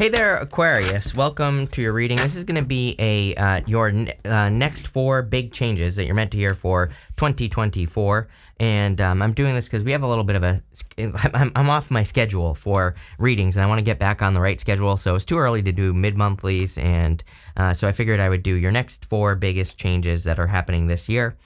Hey there, Aquarius. Welcome to your reading. This is going to be your next 4 big changes that you're meant to hear for 2024. And I'm doing this because we have a little bit of I'm off my schedule for readings, and I want to get back on the right schedule. So it's too early to do mid-monthlies, and so I figured I would do your next 4 biggest changes that are happening this year.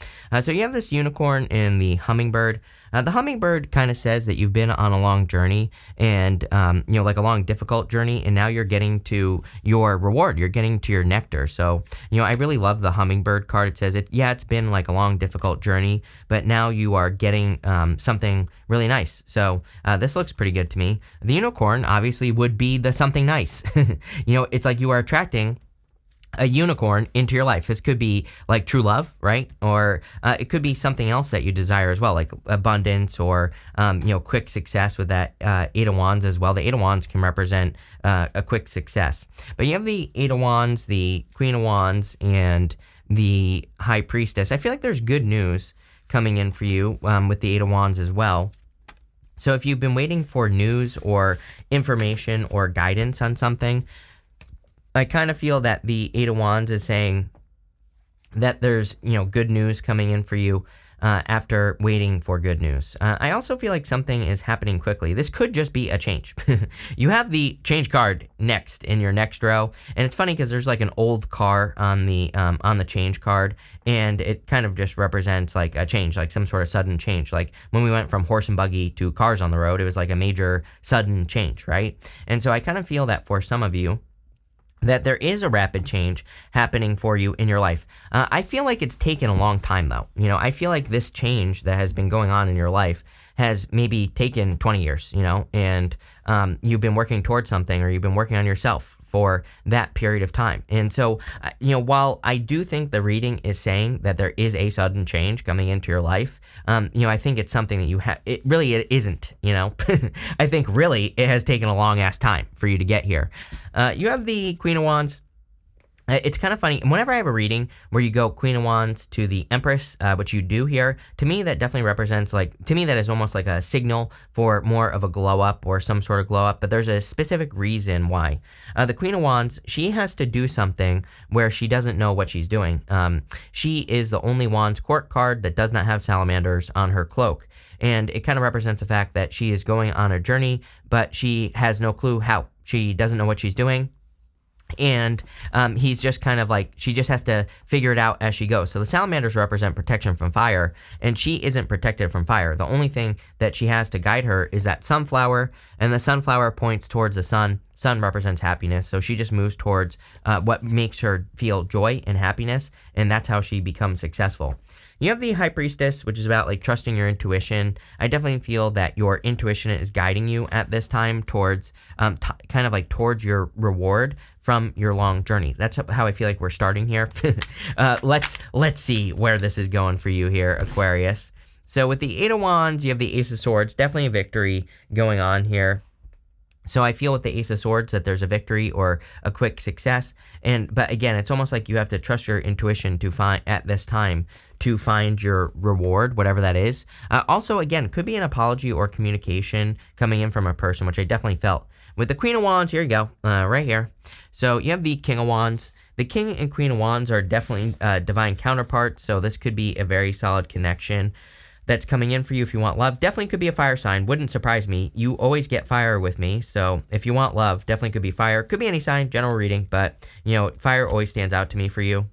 So you have this unicorn and the hummingbird. The hummingbird kind of says that you've been on a long journey and, like a long, difficult journey, and now you're getting to your reward. You're getting to your nectar. So, I really love the hummingbird card. It says, it's been like a long, difficult journey, but now you are getting something really nice. So this looks pretty good to me. The unicorn, obviously, would be the something nice. It's like you are attracting a unicorn into your life. This could be like true love, right? Or it could be something else that you desire as well, like abundance or, quick success with that 8 of Wands as well. The 8 of Wands can represent a quick success. But you have the 8 of Wands, the Queen of Wands, and the High Priestess. I feel like there's good news coming in for you with the 8 of Wands as well. So if you've been waiting for news or information or guidance on something, I kind of feel that the 8 of Wands is saying that there's, good news coming in for you after waiting for good news. I also feel like something is happening quickly. This could just be a change. You have the change card next in your next row, and it's funny because there's like an old car on the change card, and it kind of just represents like a change, like some sort of sudden change. Like when we went from horse and buggy to cars on the road, it was like a major sudden change, right? And so I kind of feel that for some of you, that there is a rapid change happening for you in your life. I feel like it's taken a long time, though. I feel like this change that has been going on in your life has maybe taken 20 years, and you've been working towards something, or you've been working on yourself for that period of time. And so, while I do think the reading is saying that there is a sudden change coming into your life, I think it's something that you have, it isn't, I think really it has taken a long ass time for you to get here. You have the Queen of Wands. It's kind of funny. Whenever I have a reading where you go Queen of Wands to the Empress, which you do here, to me that definitely represents that is almost like a signal for more of a glow up or some sort of glow up, but there's a specific reason why. The Queen of Wands, she has to do something where she doesn't know what she's doing. She is the only Wands court card that does not have salamanders on her cloak. And it kind of represents the fact that she is going on a journey, but she has no clue how. She doesn't know what she's doing. And he's just kind of like, she just has to figure it out as she goes. So the salamanders represent protection from fire, and she isn't protected from fire. The only thing that she has to guide her is that sunflower, and the sunflower points towards the sun. Sun represents happiness, so she just moves towards what makes her feel joy and happiness, and that's how she becomes successful. You have the High Priestess, which is about like trusting your intuition. I definitely feel that your intuition is guiding you at this time towards kind of like towards your reward from your long journey. That's how I feel like we're starting here. Let's see where this is going for you here, Aquarius. So with the 8 of Wands, you have the Ace of Swords. Definitely a victory going on here. So I feel with the Ace of Swords that there's a victory or a quick success. But again, it's almost like you have to trust your intuition to find at this time to find your reward, whatever that is. Also, again, could be an apology or communication coming in from a person, which I definitely felt. With the Queen of Wands, here you go, right here. So you have the King of Wands. The King and Queen of Wands are definitely divine counterparts, so this could be a very solid connection that's coming in for you if you want love. Definitely could be a fire sign. Wouldn't surprise me. You always get fire with me. So if you want love, definitely could be fire. Could be any sign, general reading, but, fire always stands out to me for you.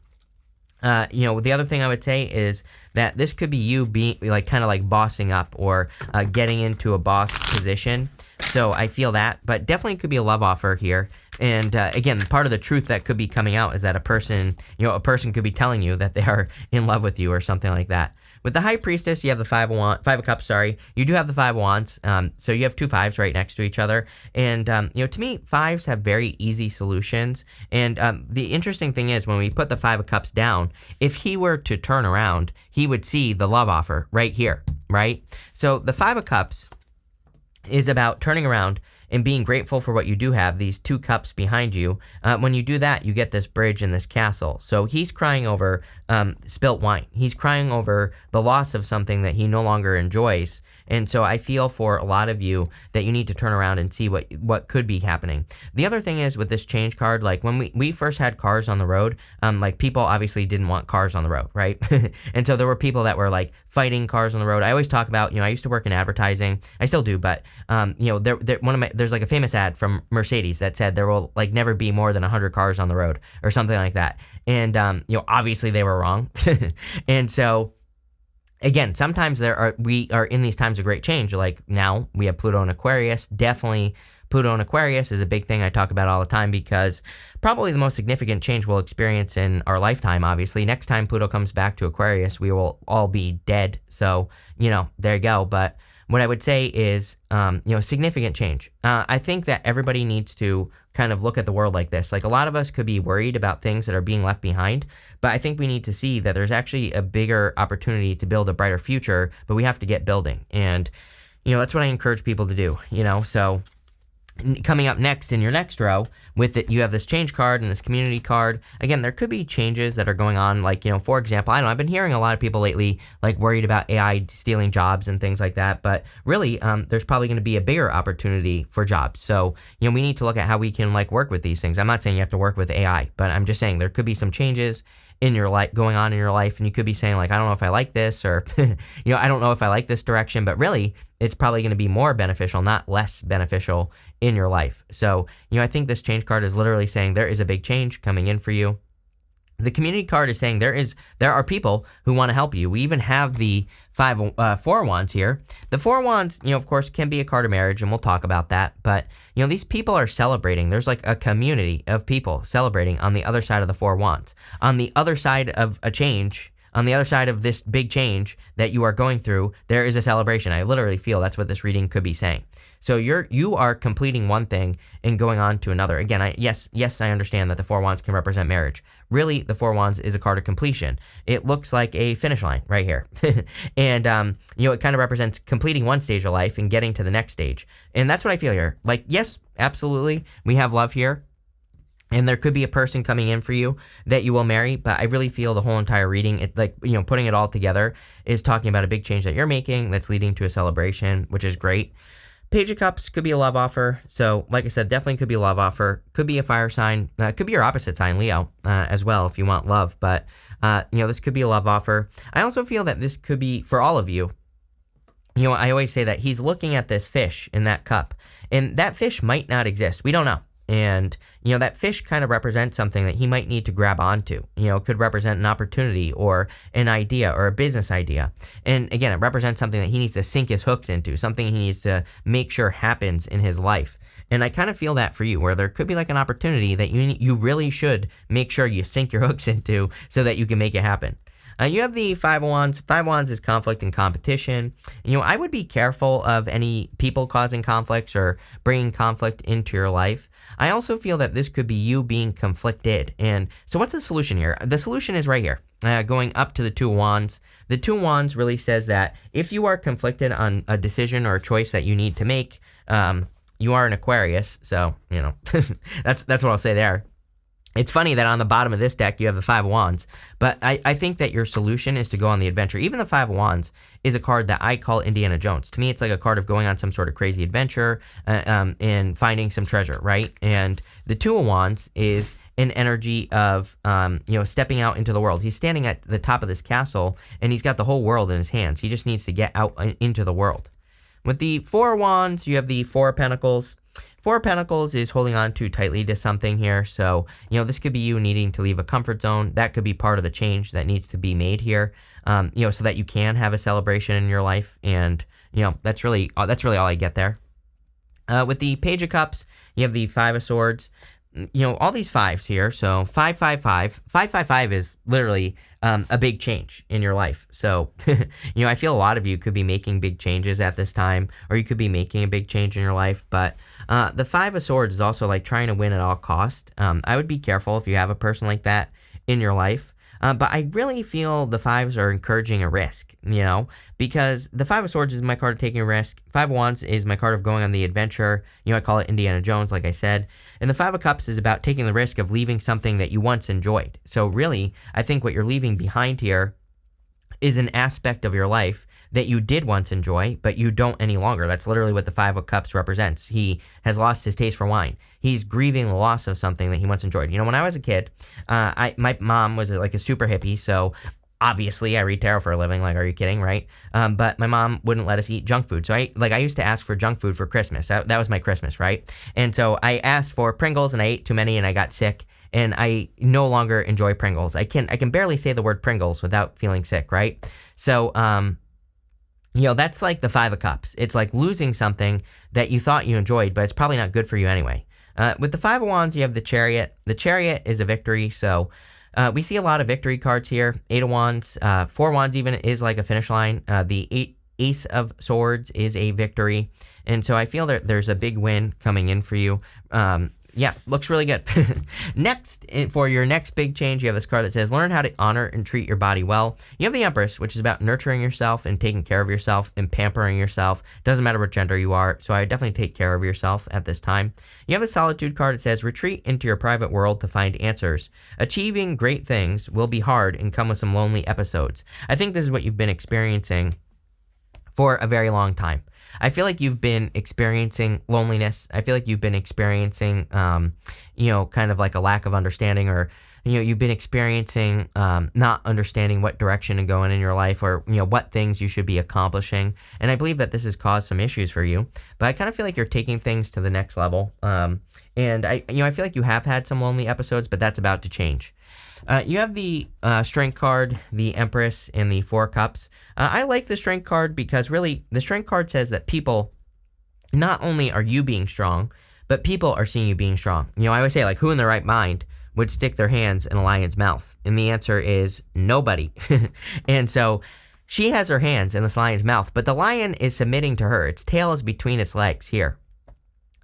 The other thing I would say is that this could be you being like kind of like bossing up or getting into a boss position. So I feel that, but definitely could be a love offer here. And again, part of the truth that could be coming out is that a person could be telling you that they are in love with you or something like that. With the High Priestess, you have the Five of Cups, You do have the 5 of Wands. So you have 2 5s right next to each other. And, to me, 5s have very easy solutions. And the interesting thing is when we put the 5 of Cups down, if he were to turn around, he would see the love offer right here, right? So the 5 of Cups is about turning around and being grateful for what you do have, these 2 cups behind you, when you do that, you get this bridge and this castle. So he's crying over spilt wine. He's crying over the loss of something that he no longer enjoys. And so I feel for a lot of you that you need to turn around and see what could be happening. The other thing is with this change card, like when we first had cars on the road, like people obviously didn't want cars on the road, right? And so there were people that were like fighting cars on the road. I always talk about, I used to work in advertising. I still do, but there's like a famous ad from Mercedes that said there will like never be more than 100 cars on the road or something like that. And obviously they were wrong. And so again, sometimes we are in these times of great change. Like now we have Pluto and Aquarius. Definitely Pluto and Aquarius is a big thing I talk about all the time because probably the most significant change we'll experience in our lifetime, obviously. Next time Pluto comes back to Aquarius, we will all be dead. So, there you go. But what I would say is, significant change. I think that everybody needs to kind of look at the world like this. Like a lot of us could be worried about things that are being left behind, but I think we need to see that there's actually a bigger opportunity to build a brighter future, but we have to get building. And, that's what I encourage people to do, so coming up next in your next row with it, you have this change card and this community card. Again, there could be changes that are going on. Like, for example, I don't know, I've been hearing a lot of people lately, like worried about AI stealing jobs and things like that. But really, there's probably going to be a bigger opportunity for jobs. So, we need to look at how we can like work with these things. I'm not saying you have to work with AI, but I'm just saying there could be some changes in your life going on in your life. And you could be saying like, I don't know if I like this or, I don't know if I like this direction, but really it's probably going to be more beneficial, not less beneficial in your life. So, I think this change card is literally saying there is a big change coming in for you. The community card is saying there are people who want to help you. We even have the 4 wands here. The 4 wands, of course, can be a card of marriage, and we'll talk about that. But, these people are celebrating. There's like a community of people celebrating on the other side of the 4 wands. On the other side of a change, on the other side of this big change that you are going through, there is a celebration. I literally feel that's what this reading could be saying. So you are completing one thing and going on to another. Again, yes, I understand that the 4 wands can represent marriage. Really, the 4 wands is a card of completion. It looks like a finish line right here. And, it kind of represents completing one stage of life and getting to the next stage. And that's what I feel here. Like, yes, absolutely, we have love here. And there could be a person coming in for you that you will marry, but I really feel the whole entire reading, putting it all together is talking about a big change that you're making that's leading to a celebration, which is great. Page of Cups could be a love offer. So, like I said, definitely could be a love offer. Could be a fire sign. Could be your opposite sign, Leo, as well, if you want love. But, this could be a love offer. I also feel that this could be, for all of you, I always say that he's looking at this fish in that cup. And that fish might not exist. We don't know. And, that fish kind of represents something that he might need to grab onto. It could represent an opportunity or an idea or a business idea. And again, it represents something that he needs to sink his hooks into, something he needs to make sure happens in his life. And I kind of feel that for you, where there could be like an opportunity that you really should make sure you sink your hooks into so that you can make it happen. You have the 5 of Wands. 5 Wands is conflict and competition. I would be careful of any people causing conflicts or bringing conflict into your life. I also feel that this could be you being conflicted. And so what's the solution here? The solution is right here, going up to the 2 of Wands. The 2 of Wands really says that if you are conflicted on a decision or a choice that you need to make, you are an Aquarius. So, that's what I'll say there. It's funny that on the bottom of this deck, you have the 5 of Wands, but I think that your solution is to go on the adventure. Even the 5 of Wands is a card that I call Indiana Jones. To me, it's like a card of going on some sort of crazy adventure and finding some treasure, right? And the 2 of Wands is an energy of, stepping out into the world. He's standing at the top of this castle, and he's got the whole world in his hands. He just needs to get out into the world. With the 4 of Wands, you have the 4 of Pentacles. 4 of Pentacles is holding on too tightly to something here. So, this could be you needing to leave a comfort zone. That could be part of the change that needs to be made here, so that you can have a celebration in your life. And, that's really all I get there. With the Page of Cups, you have the 5 of Swords. All these 5s here. So 555. 555 is literally a big change in your life. So, I feel a lot of you could be making big changes at this time, or you could be making a big change in your life. But the 5 of Swords is also like trying to win at all cost. I would be careful if you have a person like that in your life. But I really feel the fives are encouraging a risk, because the Five of Swords is my card of taking a risk. Five of Wands is my card of going on the adventure. I call it Indiana Jones, like I said. And the Five of Cups is about taking the risk of leaving something that you once enjoyed. So really, I think what you're leaving behind here is an aspect of your life that you did once enjoy, but you don't any longer. That's literally what the Five of Cups represents. He has lost his taste for wine. He's grieving the loss of something that he once enjoyed. When I was a kid, my mom was like a super hippie, so obviously I read tarot for a living. Like, are you kidding, right? But my mom wouldn't let us eat junk food. So I used to ask for junk food for Christmas. That was my Christmas, right? And so I asked for Pringles, and I ate too many, and I got sick. And I no longer enjoy Pringles. I can barely say the word Pringles without feeling sick, right? So, that's like the Five of Cups. It's like losing something that you thought you enjoyed, but it's probably not good for you anyway. With the Five of Wands, you have the Chariot. The Chariot is a victory, so we see a lot of victory cards here. Eight of Wands, Four of Wands even is like a finish line. The Ace of Swords is a victory, and so I feel that there's a big win coming in for you. Yeah, looks really good. Next, for your next big change, you have this card that says, learn how to honor and treat your body well. You have the Empress, which is about nurturing yourself and taking care of yourself and pampering yourself. Doesn't matter what gender you are, so I definitely take care of yourself at this time. You have the Solitude card that says, retreat into your private world to find answers. Achieving great things will be hard and come with some lonely episodes. I think this is what you've been experiencing for a very long time. I feel like you've been experiencing loneliness. I feel like you've been experiencing, kind of like a lack of understanding, or, you've been experiencing not understanding what direction to go in your life, or, what things you should be accomplishing. And I believe that this has caused some issues for you, but I kind of feel like you're taking things to the next level. And I feel like you have had some lonely episodes, but that's about to change. You have the Strength card, the Empress, and the Four Cups. I like the Strength card because really the Strength card says that people, not only are you being strong, but people are seeing you being strong. I always say, like, who in their right mind would stick their hands in a lion's mouth? And the answer is nobody. And so she has her hands in this lion's mouth, but the lion is submitting to her. Its tail is between its legs here.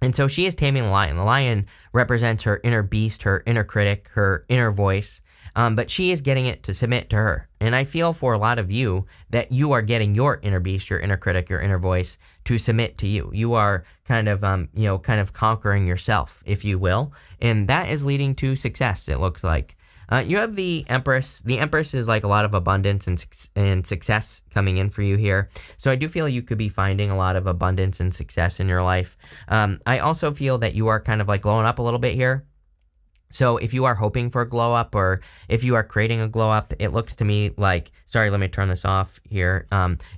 And so she is taming the lion. The lion represents her inner beast, her inner critic, her inner voice. But she is getting it to submit to her. And I feel for a lot of you that you are getting your inner beast, your inner critic, your inner voice to submit to you. You are kind of conquering yourself, if you will. And that is leading to success, it looks like. You have the Empress. The Empress is like a lot of abundance and success coming in for you here. So I do feel you could be finding a lot of abundance and success in your life. I also feel that you are kind of like glowing up a little bit here. So if you are hoping for a glow up, or if you are creating a glow up, it looks to me like, sorry, let me turn this off here.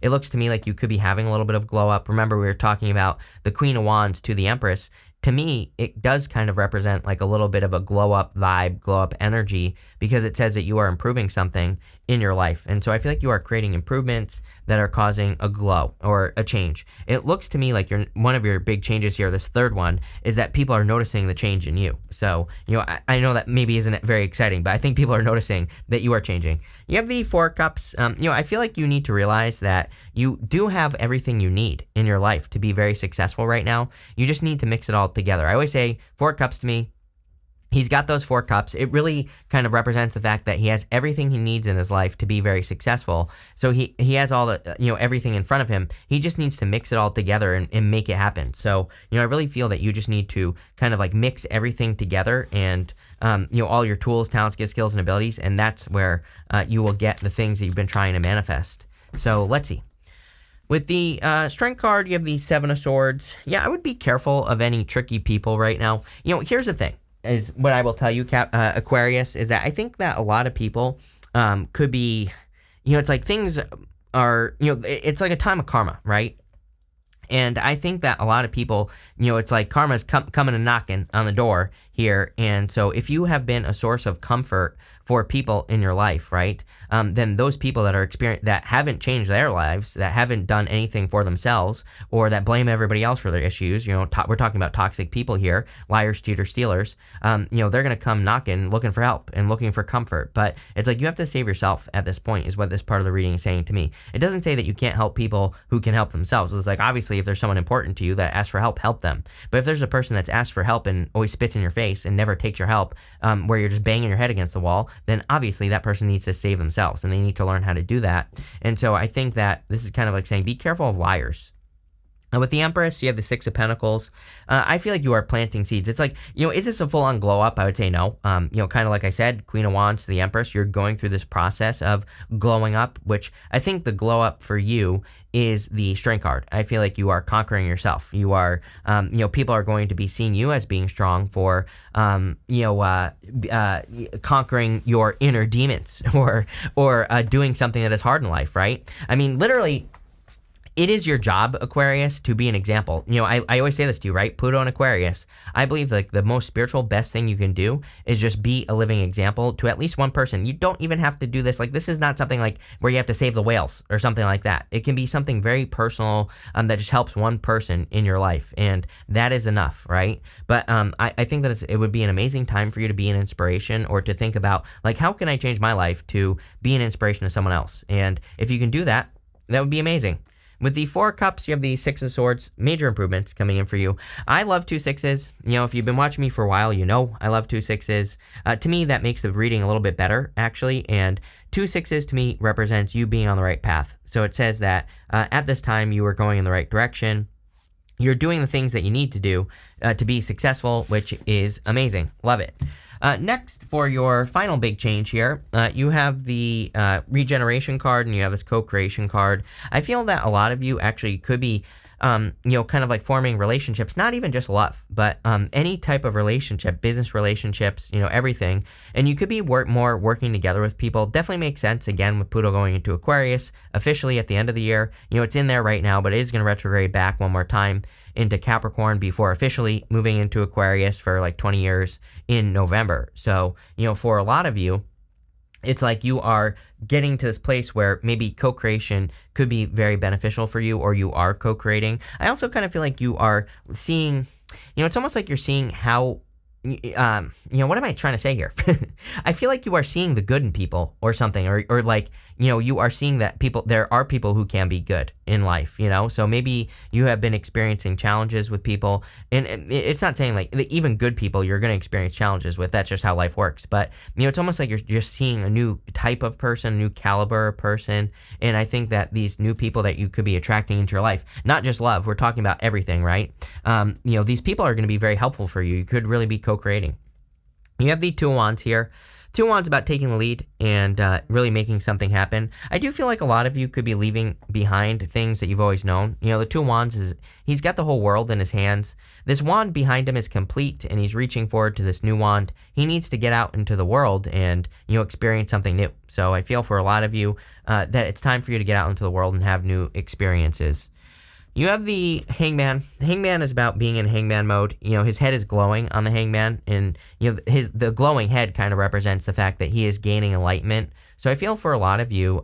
It looks to me like you could be having a little bit of glow up. Remember, we were talking about the Queen of Wands to the Empress. To me, it does kind of represent like a little bit of a glow up vibe, glow up energy, because it says that you are improving something in your life. And so I feel like you are creating improvements that are causing a glow or a change. It looks to me like one of your big changes here, this third one, is that people are noticing the change in you. So, I know that maybe isn't very exciting, but I think people are noticing that you are changing. You have the Four Cups. I feel like you need to realize that you do have everything you need in your life to be very successful right now. You just need to mix it all together. I always say Four Cups to me. He's got those Four Cups. It really kind of represents the fact that he has everything he needs in his life to be very successful. So he has all the, everything in front of him. He just needs to mix it all together and make it happen. So, I really feel that you just need to kind of like mix everything together and, all your tools, talents, gifts, skills, and abilities. And that's where you will get the things that you've been trying to manifest. So let's see. With the Strength card, you have the Seven of Swords. Yeah, I would be careful of any tricky people right now. Here's the thing. Is what I will tell you, Aquarius, is that I think that a lot of people could be, it's like things are, it's like a time of karma, right? And I think that a lot of people, it's like karma's coming and knocking on the door here. And so if you have been a source of comfort for people in your life, right, then those people that haven't changed their lives, that haven't done anything for themselves, or that blame everybody else for their issues, we're talking about toxic people here, liars, cheaters, stealers, they're going to come knocking, looking for help and looking for comfort. But it's like you have to save yourself at this point is what this part of the reading is saying to me. It doesn't say that you can't help people who can help themselves. It's like, obviously, if there's someone important to you that asks for help them. But if there's a person that's asked for help and always spits in your face, face and never takes your help, where you're just banging your head against the wall, then obviously that person needs to save themselves, and they need to learn how to do that. And so I think that this is kind of like saying, be careful of liars. With the Empress, you have the Six of Pentacles. I feel like you are planting seeds. It's like, is this a full-on glow-up? I would say no. Kind of like I said, Queen of Wands to the Empress, you're going through this process of glowing up, which I think the glow-up for you is the Strength card. I feel like you are conquering yourself. You are, people are going to be seeing you as being strong for, conquering your inner demons or doing something that is hard in life, right? I mean, literally, it is your job, Aquarius, to be an example. I always say this to you, right? Pluto and Aquarius. I believe like the most spiritual, best thing you can do is just be a living example to at least one person. You don't even have to do this. Like, this is not something like where you have to save the whales or something like that. It can be something very personal that just helps one person in your life. And that is enough, right? But I think that it would be an amazing time for you to be an inspiration or to think about, like, how can I change my life to be an inspiration to someone else? And if you can do that, that would be amazing. With the Four of Cups, you have the Six of Swords, major improvements coming in for you. I love 2 6s. If you've been watching me for a while, I love 2 6s. To me, that makes the reading a little bit better, actually. And 2 6s to me represents you being on the right path. So it says that at this time, you are going in the right direction. You're doing the things that you need to do to be successful, which is amazing. Love it. Next, for your final big change here, you have the regeneration card and you have this co-creation card. I feel that a lot of you actually could be, kind of like forming relationships, not even just love, but any type of relationship, business relationships, everything. And you could be more working together with people. Definitely makes sense, again, with Pluto going into Aquarius officially at the end of the year. It's in there right now, but it is going to retrograde back one more time into Capricorn before officially moving into Aquarius for like 20 years in November. So, for a lot of you, it's like you are getting to this place where maybe co-creation could be very beneficial for you, or you are co-creating. I also kind of feel like you are seeing, it's almost like you're seeing how, what am I trying to say here? I feel like you are seeing the good in people or something, or like, you are seeing that there are people who can be good in life, so maybe you have been experiencing challenges with people, and it's not saying like even good people you're going to experience challenges with. That's just how life works. But, it's almost like you're just seeing a new type of person, a new caliber of person. And I think that these new people that you could be attracting into your life, not just love, we're talking about everything, right? These people are going to be very helpful for you. You could really be co-creating. You have the Two of Wands here. Two of Wands about taking the lead and really making something happen. I do feel like a lot of you could be leaving behind things that you've always known. The Two of Wands he's got the whole world in his hands. This wand behind him is complete, and he's reaching forward to this new wand. He needs to get out into the world and, experience something new. So I feel for a lot of you that it's time for you to get out into the world and have new experiences. You have the Hangman. The Hangman is about being in Hangman mode. His head is glowing on the Hangman, and the glowing head kind of represents the fact that he is gaining enlightenment. So I feel for a lot of you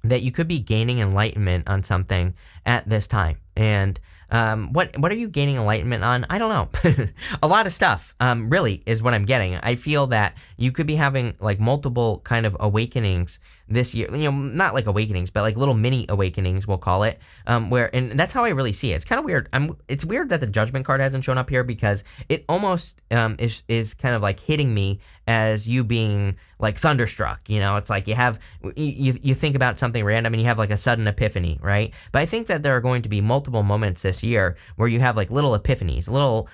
that you could be gaining enlightenment on something at this time. And what are you gaining enlightenment on? I don't know. A lot of stuff, really, is what I'm getting. I feel that you could be having like multiple kind of awakenings this year, not like awakenings, but like little mini awakenings, we'll call it, and that's how I really see it. It's kind of weird. It's weird that the Judgment card hasn't shown up here, because it almost is kind of like hitting me as you being like thunderstruck. It's like you think about something random and you have like a sudden epiphany, right? But I think that there are going to be multiple moments this year where you have like little epiphanies, little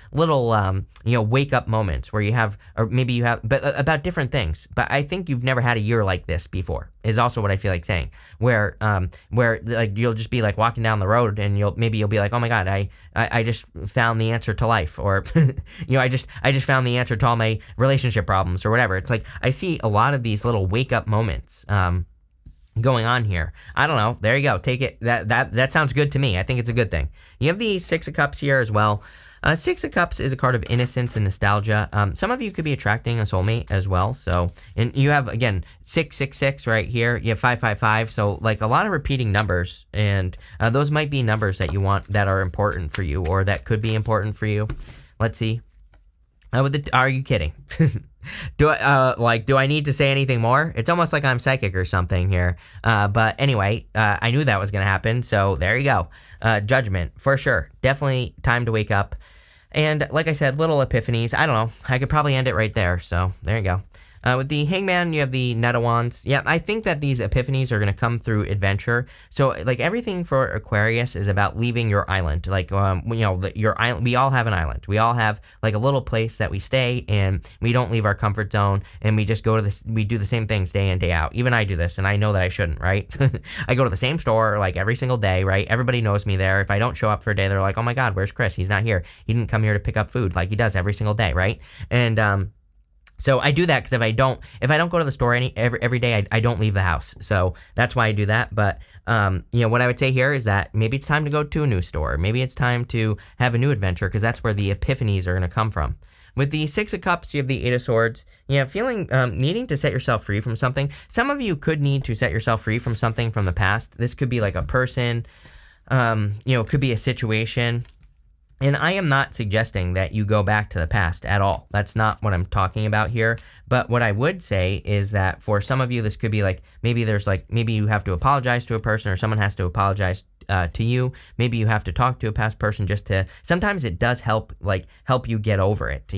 wake up moments where you have, or maybe you have, but about different things. But I think you've never had a year like this before, is also what I feel like saying, where like you'll just be like walking down the road and you'll be like, oh my God, I just found the answer to life, or I just found the answer to all my relationship problems or whatever. It's like I see a lot of these little wake up moments going on here. I don't know. There you go. Take it. That sounds good to me. I think it's a good thing. You have the Six of Cups here as well. Six of Cups is a card of innocence and nostalgia. Some of you could be attracting a soulmate as well. So, and you have, again, 666 right here. You have 555. So, like a lot of repeating numbers. And those might be numbers that you want that are important for you, or that could be important for you. Let's see. Are you kidding? Do I need to say anything more? It's almost like I'm psychic or something here. But anyway, I knew that was going to happen. So there you go. Judgment, for sure. Definitely time to wake up. And like I said, little epiphanies. I don't know. I could probably end it right there. So there you go. With the Hangman, you have the Knight of Wands. Yeah, I think that these epiphanies are going to come through adventure. So, like, everything for Aquarius is about leaving your island. Like, your island. We all have an island. We all have, like, a little place that we stay, and we don't leave our comfort zone, and we just go to this. We do the same things day in, day out. Even I do this, and I know that I shouldn't, right? I go to the same store, like, every single day, right? Everybody knows me there. If I don't show up for a day, they're like, oh my God, where's Chris? He's not here. He didn't come here to pick up food like he does every single day, right? And, so I do that because if I don't go to the store every day, I don't leave the house. So that's why I do that. But what I would say here is that maybe it's time to go to a new store. Maybe it's time to have a new adventure because that's where the epiphanies are going to come from. With the Six of Cups, you have the Eight of Swords. Yeah, feeling needing to set yourself free from something. Some of you could need to set yourself free from something from the past. This could be like a person. It could be a situation. And I am not suggesting that you go back to the past at all. That's not what I'm talking about here. But what I would say is that for some of you, this could be like, maybe you have to apologize to a person or someone has to apologize to you. Maybe you have to talk to a past person sometimes it does help you get over it,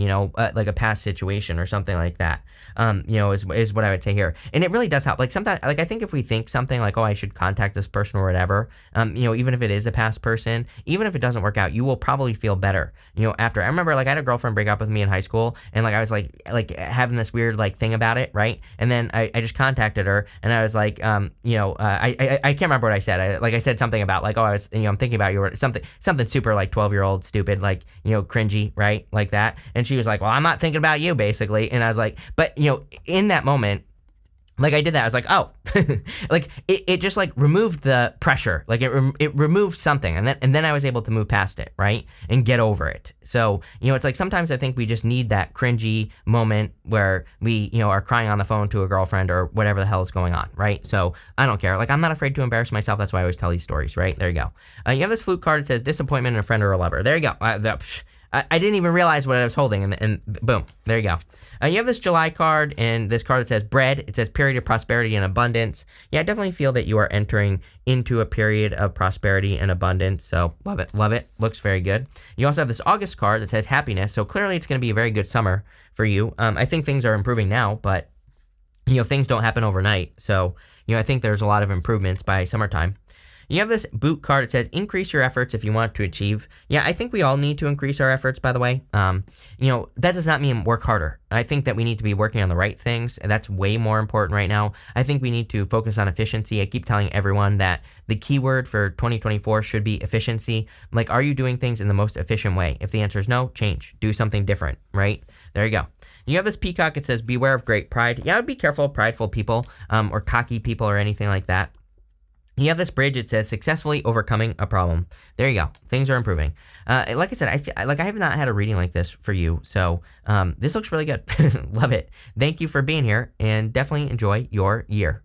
like a past situation or something like that, is what I would say here. And it really does help. Like sometimes, like I think if we think something like, oh, I should contact this person or whatever, even if it is a past person, even if it doesn't work out, you will probably feel better, after. I remember like I had a girlfriend break up with me in high school and like I was like having this weird like thing about it, right? And then I just contacted her and I was like, I can't remember what I said. I said something about like, oh, I was, I'm thinking about you or something super like 12-year-old stupid, like, cringy, right? Like that. And she was like, well, I'm not thinking about you basically. And I was like, but in that moment, like I did that, I was like, oh, like it just like removed the pressure, like it removed something, and then I was able to move past it, right, and get over it. So it's like sometimes I think we just need that cringy moment where we are crying on the phone to a girlfriend or whatever the hell is going on, right? So I don't care, like I'm not afraid to embarrass myself. That's why I always tell these stories, right? There you go. You have this flute card. It says disappointment in a friend or a lover. There you go. I didn't even realize what I was holding, and boom, there you go. You have this July card, and this card that says bread. It says period of prosperity and abundance. Yeah, I definitely feel that you are entering into a period of prosperity and abundance, so love it, love it. Looks very good. You also have this August card that says happiness, so clearly it's going to be a very good summer for you. I think things are improving now, but, things don't happen overnight, so, I think there's a lot of improvements by summertime. You have this boot card. It says increase your efforts if you want to achieve. Yeah, I think we all need to increase our efforts, by the way. That does not mean work harder. I think that we need to be working on the right things, and that's way more important right now. I think we need to focus on efficiency. I keep telling everyone that the keyword for 2024 should be efficiency. Like, are you doing things in the most efficient way? If the answer is no, change. Do something different, right? There you go. You have this peacock. It says beware of great pride. Yeah, be careful of prideful people or cocky people or anything like that. You have this bridge. It says successfully overcoming a problem. There you go. Things are improving. Like I said, I have not had a reading like this for you. So this looks really good. Love it. Thank you for being here and definitely enjoy your year.